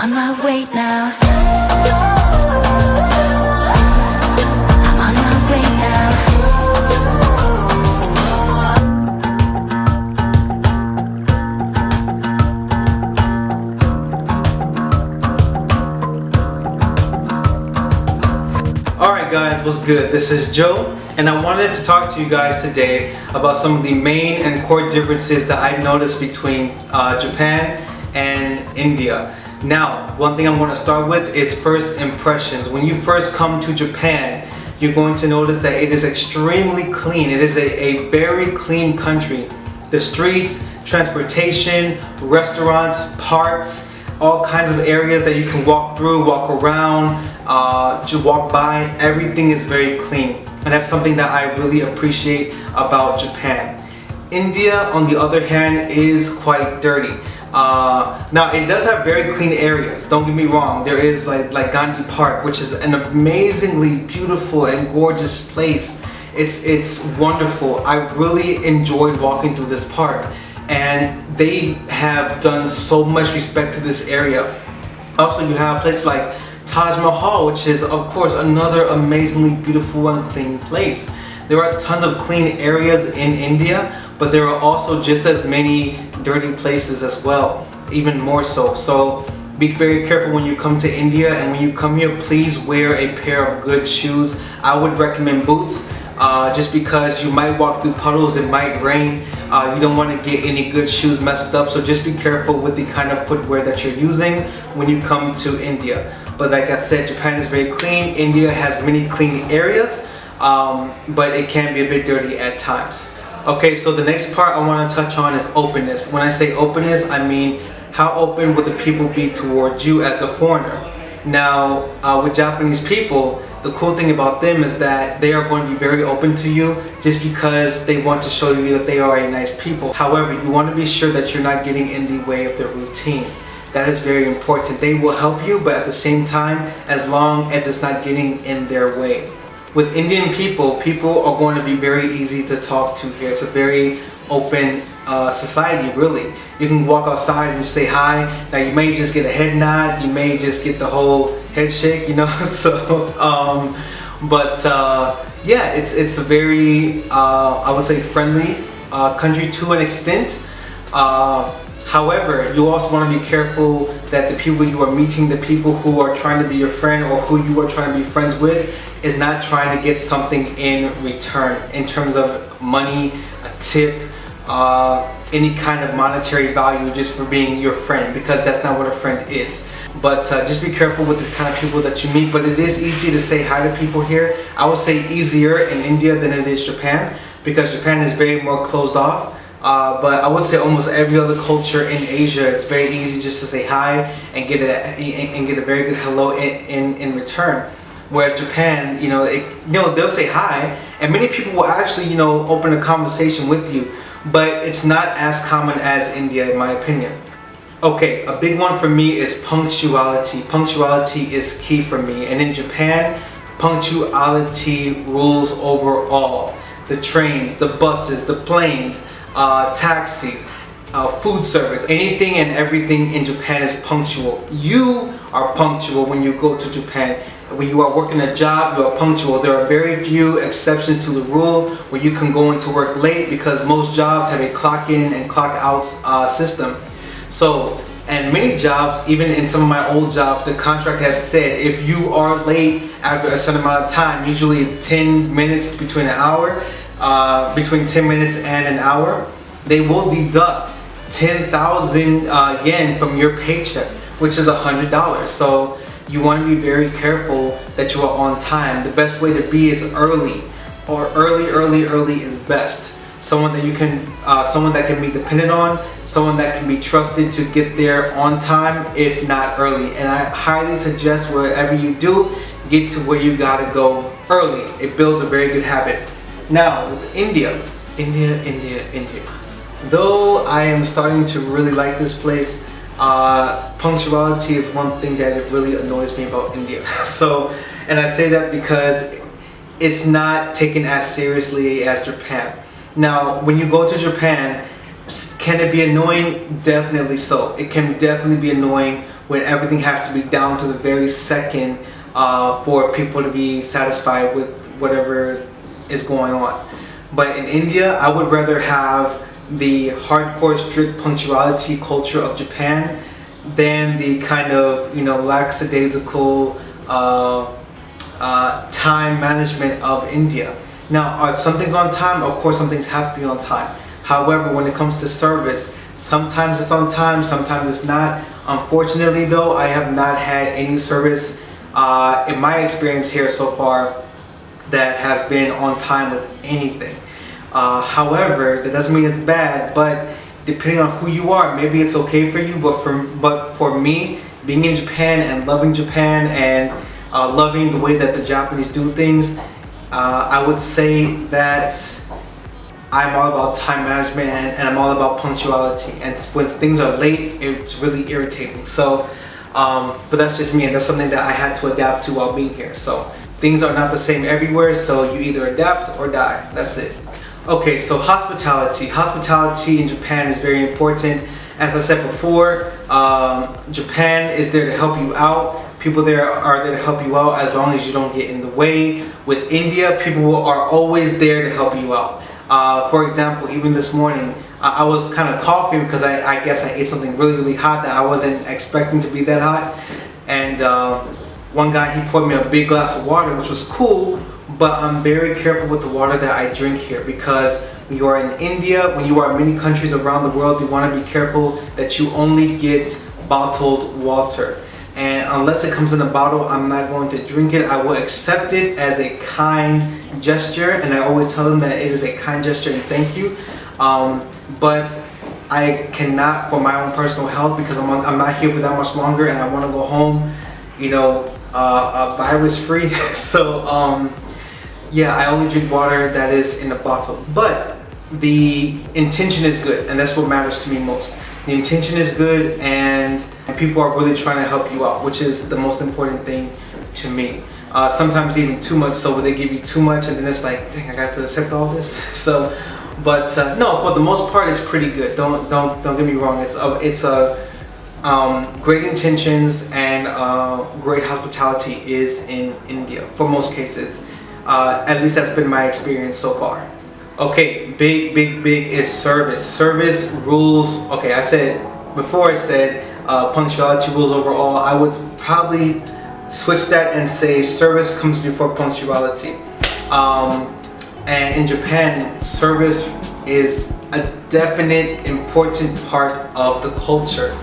on my way now. I'm on my way now. Alright guys, what's good? This is Joe, and I wanted to talk to you guys today about some of the main and core differences that I've noticed between Japan and India. Now, one thing I'm going to start with is first impressions. When you first come to Japan, you're going to notice that it is extremely clean. It is a very clean country. The streets, transportation, restaurants, parks, all kinds of areas that you can walk through, walk around, to walk by, everything is very clean. And that's something that I really appreciate about Japan. India, on the other hand, is quite dirty. Now, it does have very clean areas, don't get me wrong. There is like Gandhi Park, which is an amazingly beautiful and gorgeous place. It's wonderful. I really enjoyed walking through this park, and they have done so much respect to this area. Also, you have places like Taj Mahal, which is of course another amazingly beautiful and clean place. There are tons of clean areas in India, but there are also just as many dirty places as well, even more so. So be very careful when you come to India, and when you come here, please wear a pair of good shoes. I would recommend boots, just because you might walk through puddles, it might rain. You don't want to get any good shoes messed up, so just be careful with the kind of footwear that you're using when you come to India. But like I said, Japan is very clean. India has many clean areas, but it can be a bit dirty at times. Okay, so the next part I want to touch on is openness. When I say openness, I mean how open will the people be towards you as a foreigner. Now, with Japanese people, the cool thing about them is that they are going to be very open to you just because they want to show you that they are a nice people. However, you want to be sure that you're not getting in the way of their routine. That is very important. They will help you, but at the same time, as long as it's not getting in their way. With Indian people, people are going to be very easy to talk to here. It's a very open society, really. You can walk outside and say hi. Now, you may just get a head nod, you may just get the whole head shake, you know. So, yeah, it's a very, I would say, friendly country to an extent. However, you also want to be careful that the people you are meeting, the people who are trying to be your friend or who you are trying to be friends with, is not trying to get something in return in terms of money, a tip, any kind of monetary value just for being your friend, because that's not what a friend is. But just be careful with the kind of people that you meet. But it is easy to say hi to people here. I would say easier in India than it is Japan, because Japan is very more closed off. But I would say almost every other culture in Asia, it's very easy just to say hi and get a very good hello in return. Whereas Japan, they'll say hi, and many people will actually, open a conversation with you, but it's not as common as India, in my opinion. Okay, a big one for me is punctuality. Punctuality is key for me, and in Japan, punctuality rules over all. The trains, the buses, the planes, taxis, food service, anything and everything in Japan is punctual. You are punctual when you go to Japan. When you are working a job, you are punctual. There are very few exceptions to the rule where you can go into work late, because most jobs have a clock in and clock out system. So, and many jobs, even in some of my old jobs, the contract has said if you are late after a certain amount of time, usually it's 10 minutes between an hour, between 10 minutes and an hour, they will deduct 10,000 yen from your paycheck, which is $100. So you want to be very careful that you are on time. The best way to be is early, or early is best. Someone that can be depended on, someone that can be trusted to get there on time, if not early. And I highly suggest wherever you do, get to where you gotta go early. It builds a very good habit. Now, with India. Though I am starting to really like this place, punctuality is one thing that it really annoys me about India. And I say that because it's not taken as seriously as Japan. Now, when you go to Japan, can it be annoying? Definitely so. It can definitely be annoying when everything has to be down to the very second for people to be satisfied with whatever is going on. But in India, I would rather have the hardcore strict punctuality culture of Japan than the kind of, you know, lackadaisical time management of India. Now, are some things on time? Of course, some things have to be on time. However, when it comes to service, sometimes it's on time, sometimes it's not. Unfortunately though, I have not had any service in my experience here so far that has been on time with anything. However, that doesn't mean it's bad, but depending on who you are, maybe it's okay for you, but for me, being in Japan and loving Japan and loving the way that the Japanese do things, I would say that I'm all about time management and I'm all about punctuality. And when things are late, it's really irritating. So, but that's just me, and that's something that I had to adapt to while being here. So things are not the same everywhere, so you either adapt or die. That's it. Okay, so hospitality. Hospitality in Japan is very important. As I said before, Japan is there to help you out. People there are there to help you out as long as you don't get in the way. With India, people are always there to help you out. For example, even this morning, I was kind of coughing because I guess I ate something really hot that I wasn't expecting to be that hot. And one guy, he poured me a big glass of water, which was cool, but I'm very careful with the water that I drink here, because when you are in India, when you are in many countries around the world, you want to be careful that you only get bottled water. And unless it comes in a bottle, I'm not going to drink it. I will accept it as a kind gesture, and I always tell them that it is a kind gesture and thank you. But I cannot, for my own personal health, because I'm not here for that much longer, and I want to go home, you know, virus free. So yeah, I only drink water that is in a bottle. But the intention is good, and that's what matters to me most. The intention is good, and people are really trying to help you out, which is the most important thing to me. Sometimes even too much, so they give you too much, and then it's like, dang, I got to accept all this. So, but no, for the most part, it's pretty good. Don't get me wrong. It's great intentions and great hospitality is in India for most cases. At least that's been my experience so far. Okay, big is service. Service rules. Okay, I said punctuality rules overall. I would probably switch that and say service comes before punctuality. And in Japan, service is a definite important part of the culture.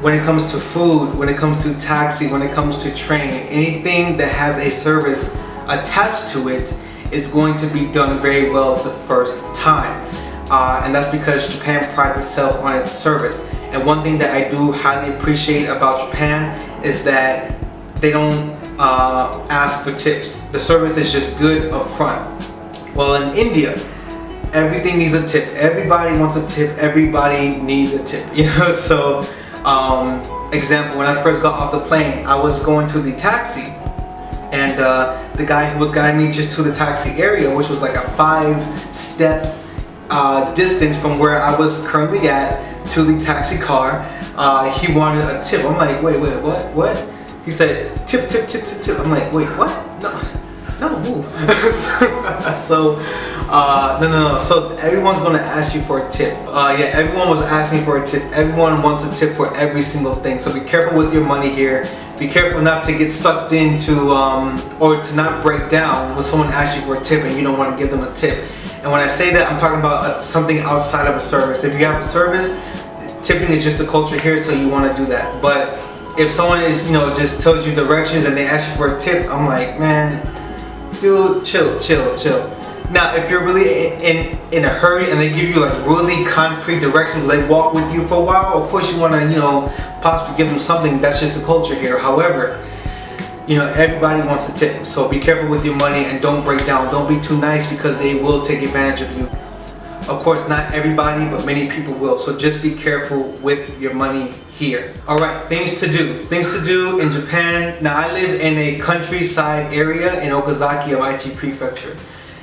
When it comes to food, when it comes to taxi, when it comes to train, anything that has a service attached to it is going to be done very well the first time. And that's because Japan prides itself on its service. And one thing that I do highly appreciate about Japan is that they don't ask for tips. The service is just good up front. Well, in India, everything needs a tip. Everybody wants a tip. Everybody needs a tip. You know, so example, when I first got off the plane, I was going to the taxi, and the guy who was guiding me just to the taxi area, which was like a 5-step distance from where I was currently at to the taxi car, he wanted a tip. I'm like, wait, what? He said, tip. I'm like, wait, what? No, move. So, no. So everyone's gonna ask you for a tip. Yeah, everyone was asking for a tip. Everyone wants a tip for every single thing. So be careful with your money here. Be careful not to get sucked into, or to not break down when someone asks you for a tip and you don't want to give them a tip. And when I say that, I'm talking about something outside of a service. If you have a service, tipping is just the culture here, so you want to do that. But if someone is, you know, just tells you directions and they ask you for a tip, I'm like, man, dude, chill. Now, if you're really in a hurry and they give you like really concrete directions, they walk with you for a while, of course you want to, you know, possibly give them something. That's just the culture here. However, you know, everybody wants a tip, so be careful with your money and don't break down. Don't be too nice, because they will take advantage of you. Of course, not everybody, but many people will. So just be careful with your money here. All right, things to do. Things to do in Japan. Now, I live in a countryside area in Okazaki of Aichi Prefecture.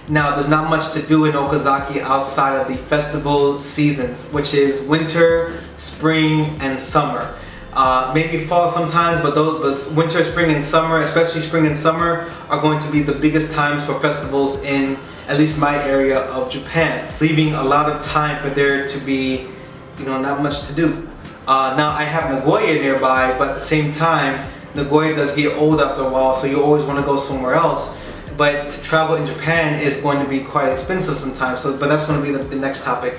Now, there's not much to do in Okazaki outside of the festival seasons, which is winter, spring, and summer. maybe fall sometimes, but winter, spring, and summer, especially spring and summer, are going to be the biggest times for festivals in at least my area of Japan, leaving a lot of time for there to be, not much to do. Now I have Nagoya nearby, but at the same time, Nagoya does get old after a while, so you always want to go somewhere else. But to travel in Japan is going to be quite expensive sometimes. But that's going to be the next topic.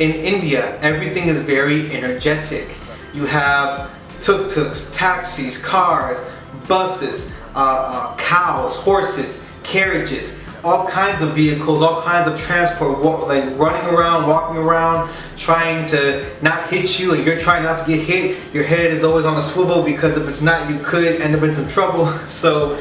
In India, everything is very energetic. You have tuk-tuks, taxis, cars, buses, cows, horses, carriages, all kinds of vehicles, all kinds of transport, like running around, walking around, trying to not hit you, and you're trying not to get hit. Your head is always on a swivel, because if it's not, you could end up in some trouble. So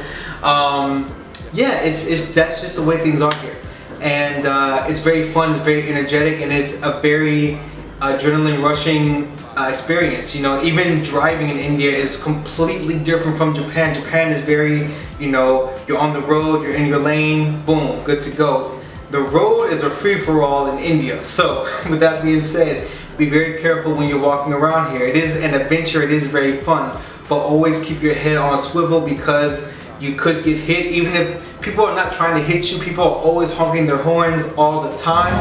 yeah, that's just the way things are here. And it's very fun, it's very energetic, and it's a very adrenaline rushing experience. Even driving in India is completely different from Japan. Japan is very, you're on the road, you're in your lane, boom, good to go. The road is a free-for-all in India. So with that being said, be very careful when you're walking around here. It is an adventure, it is very fun, but always keep your head on a swivel, because you could get hit. Even if people are not trying to hit you, people are always honking their horns all the time.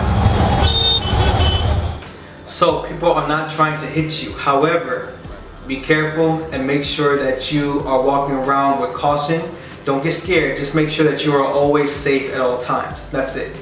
So people are not trying to hit you. However, be careful and make sure that you are walking around with caution. Don't get scared, just make sure that you are always safe at all times. That's it.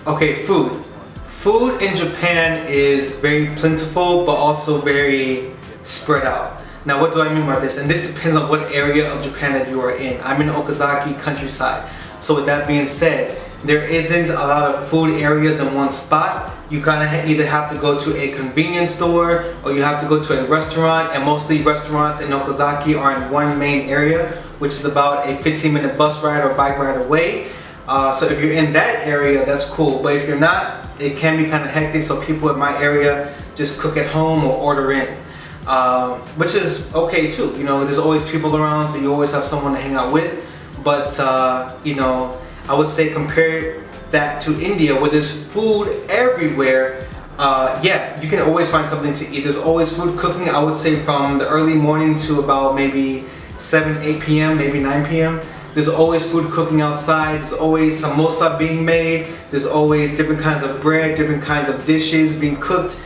Okay, food. Food in Japan is very plentiful, but also very spread out. Now, what do I mean by this? And this depends on what area of Japan that you are in. I'm in Okazaki countryside. So with that being said, there isn't a lot of food areas in one spot. You kind of either have to go to a convenience store, or you have to go to a restaurant, and mostly restaurants in Okazaki are in one main area, which is about a 15-minute bus ride or bike ride away. So if you're in that area, that's cool. But if you're not, it can be kind of hectic, so people in my area just cook at home or order in. Which is okay too. There's always people around, so you always have someone to hang out with. But I would say compare that to India, where there's food everywhere. Yeah, you can always find something to eat. There's always food cooking, I would say, from the early morning to about maybe 7, 8 p.m., maybe 9 p.m. There's always food cooking outside. There's always samosa being made. There's always different kinds of bread, different kinds of dishes being cooked.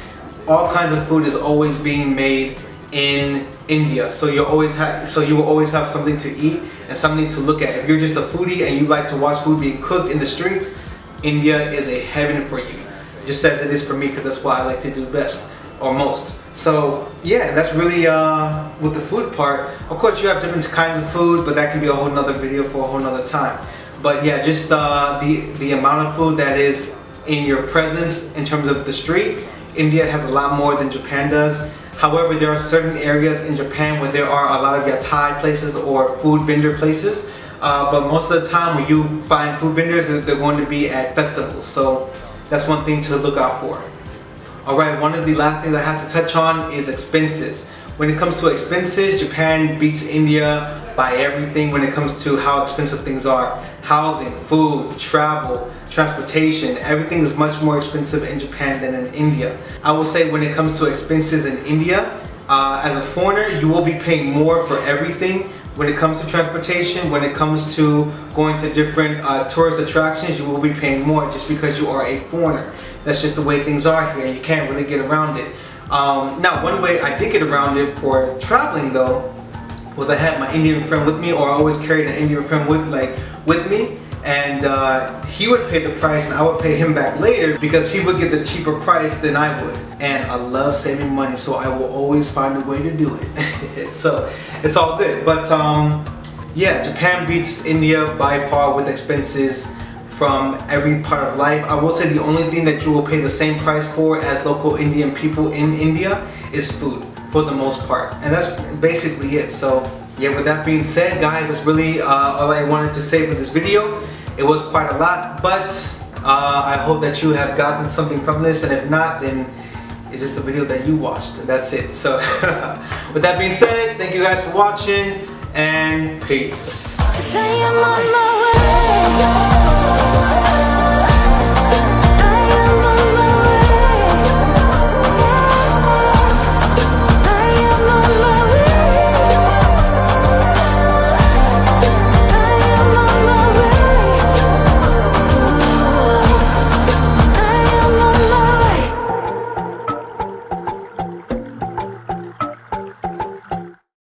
All kinds of food is always being made in India. So you will always have something to eat and something to look at. If you're just a foodie and you like to watch food being cooked in the streets, India is a heaven for you. Just as it is for me, because that's what I like to do best, or most. So yeah, that's really with the food part. Of course, you have different kinds of food, but that can be a whole nother video for a whole nother time. But yeah, just the amount of food that is in your presence in terms of the street, India has a lot more than Japan does. However, there are certain areas in Japan where there are a lot of yatai places or food vendor places. But most of the time when you find food vendors, they're going to be at festivals. So that's one thing to look out for. Alright, one of the last things I have to touch on is expenses. When it comes to expenses, Japan beats India by everything when it comes to how expensive things are. Housing, food, travel, transportation, everything is much more expensive in Japan than in India. I will say when it comes to expenses in India, as a foreigner, you will be paying more for everything. When it comes to transportation, when it comes to going to different tourist attractions, you will be paying more just because you are a foreigner. That's just the way things are here, and you can't really get around it. Now, one way I did get around it for traveling though, was I had my Indian friend with me, or I always carried an Indian friend with me, and he would pay the price and I would pay him back later, because he would get the cheaper price than I would. And I love saving money, so I will always find a way to do it. So it's all good. But yeah, Japan beats India by far with expenses from every part of life. I will say the only thing that you will pay the same price for as local Indian people in India is food, for the most part. And that's basically it. So yeah, with that being said, guys, that's really all I wanted to say for this video. It was quite a lot, but I hope that you have gotten something from this, and if not, then it's just a video that you watched, and that's it. So with that being said, thank you guys for watching, and peace. Say I'm on my way.